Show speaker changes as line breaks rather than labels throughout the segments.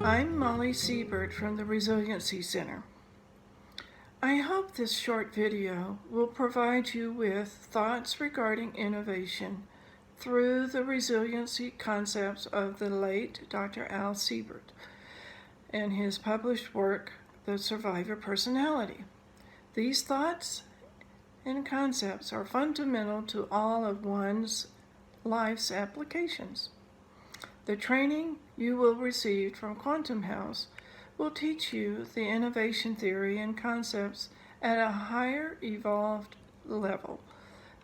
I'm Molly Siebert from the Resiliency Center. I hope this short video will provide you with thoughts regarding innovation through the resiliency concepts of the late Dr. Al Siebert and his published work, The Survivor Personality. These thoughts and concepts are fundamental to all of one's life's applications. The training you will receive from QuantumHouse will teach you the innovation theory and concepts at a higher evolved level.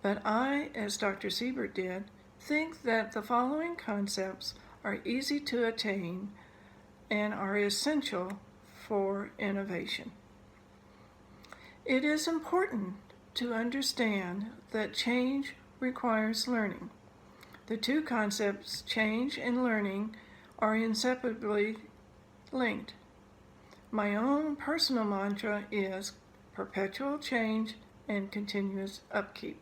But I, as Dr. Siebert did, think that the following concepts are easy to attain and are essential for innovation. It is important to understand that change requires learning. The two concepts, change and learning, are inseparably linked. My own personal mantra is perpetual change and continuous upkeep.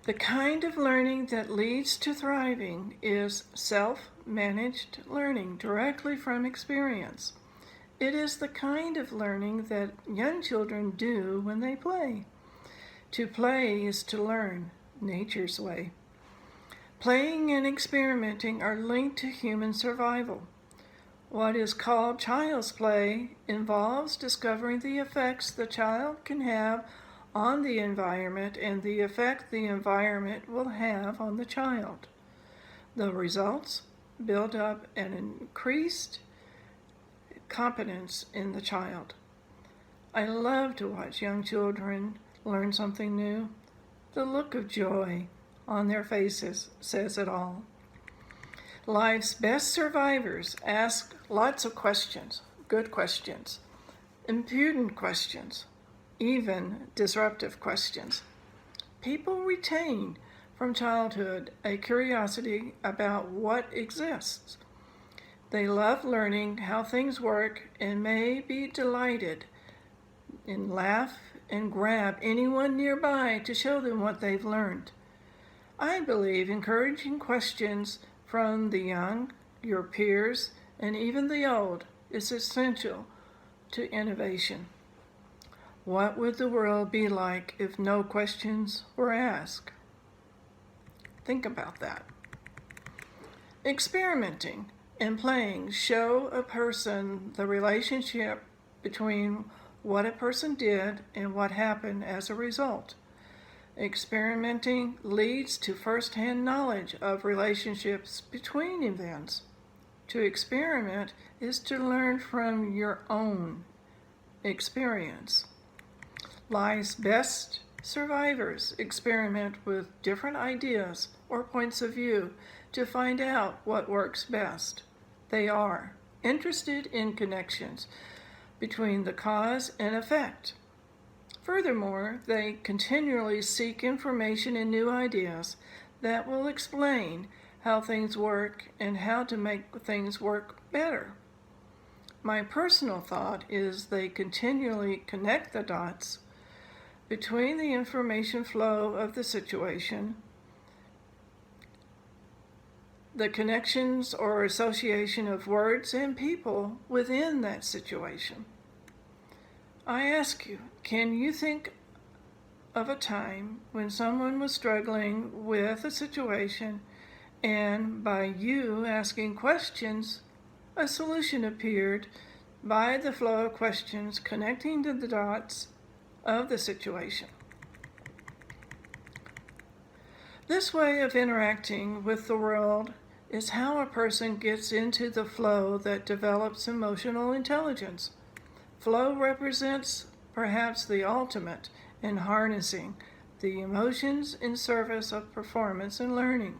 The kind of learning that leads to thriving is self-managed learning directly from experience. It is the kind of learning that young children do when they play. To play is to learn, nature's way. Playing and experimenting are linked to human survival. What is called child's play involves discovering the effects the child can have on the environment and the effect the environment will have on the child. The results build up an increased competence in the child. I love to watch young children learn something new. The look of joy on their faces says it all. Life's best survivors ask lots of questions, good questions, impudent questions, even disruptive questions. People retain from childhood a curiosity about what exists. They love learning how things work and may be delighted and laugh and grab anyone nearby to show them what they've learned. I believe encouraging questions from the young, your peers, and even the old is essential to innovation. What would the world be like if no questions were asked? Think about that. Experimenting and playing show a person the relationship between what a person did and what happened as a result. Experimenting leads to first-hand knowledge of relationships between events. To experiment is to learn from your own experience. Life's best survivors experiment with different ideas or points of view to find out what works best. They are interested in connections between the cause and effect. Furthermore, they continually seek information and new ideas that will explain how things work and how to make things work better. My personal thought is they continually connect the dots between the information flow of the situation, the connections or association of words and people within that situation. I ask you, can you think of a time when someone was struggling with a situation and by you asking questions, a solution appeared by the flow of questions connecting to the dots of the situation? This way of interacting with the world is how a person gets into the flow that develops emotional intelligence. Flow represents perhaps the ultimate in harnessing the emotions in service of performance and learning.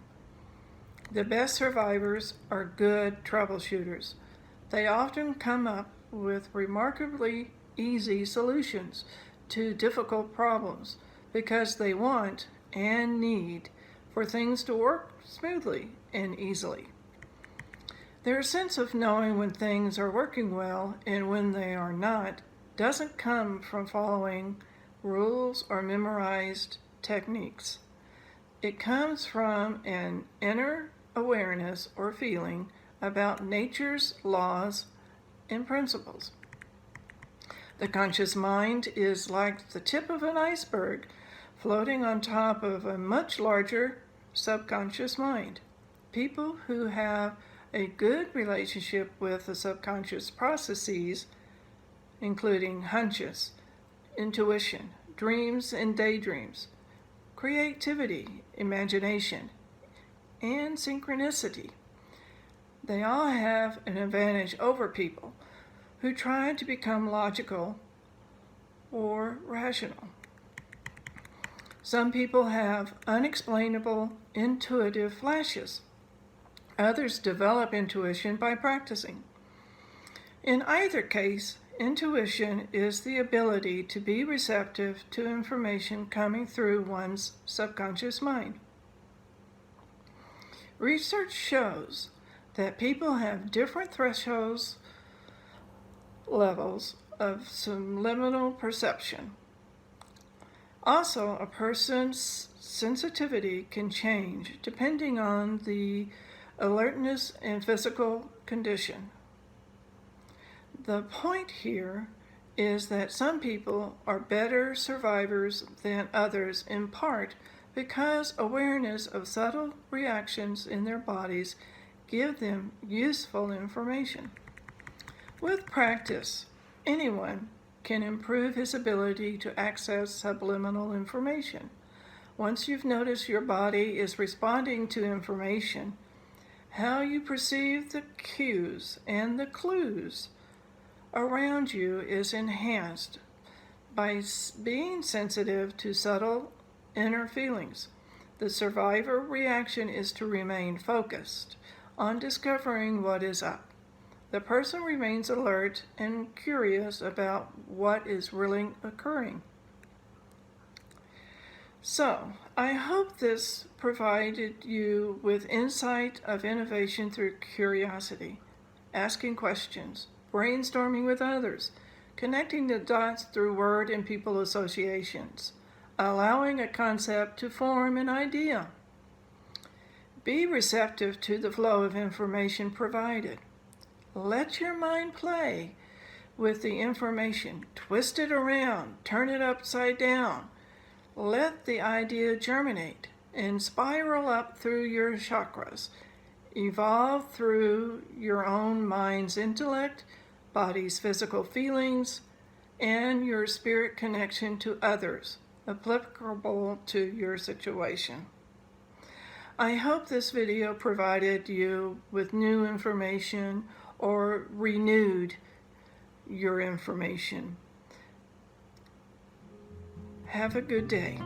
The best survivors are good troubleshooters. They often come up with remarkably easy solutions to difficult problems because they want and need for things to work smoothly and easily. Their sense of knowing when things are working well and when they are not doesn't come from following rules or memorized techniques. It comes from an inner awareness or feeling about nature's laws and principles. The conscious mind is like the tip of an iceberg floating on top of a much larger subconscious mind. People who have a good relationship with the subconscious processes, including hunches, intuition, dreams and daydreams, creativity, imagination, and synchronicity. They all have an advantage over people who try to become logical or rational. Some people have unexplainable intuitive flashes. Others develop intuition by practicing. In either case, intuition is the ability to be receptive to information coming through one's subconscious mind. Research shows that people have different thresholds levels of subliminal perception. Also, a person's sensitivity can change depending on the alertness and physical condition. The point here is that some people are better survivors than others, in part because awareness of subtle reactions in their bodies give them useful information. With practice, anyone can improve his ability to access subliminal information. Once you've noticed your body is responding to information, how you perceive the cues and the clues around you is enhanced by being sensitive to subtle inner feelings. The survivor reaction is to remain focused on discovering what is up. The person remains alert and curious about what is really occurring. So, I hope this provided you with insight of innovation through curiosity, asking questions, brainstorming with others, connecting the dots through word and people associations, allowing a concept to form an idea. Be receptive to the flow of information provided. Let your mind play with the information. Twist it around, turn it upside down. Let the idea germinate and spiral up through your chakras. Evolve through your own mind's intellect, body's physical feelings, and your spirit connection to others, applicable to your situation. I hope this video provided you with new information or renewed your information. Have a good day.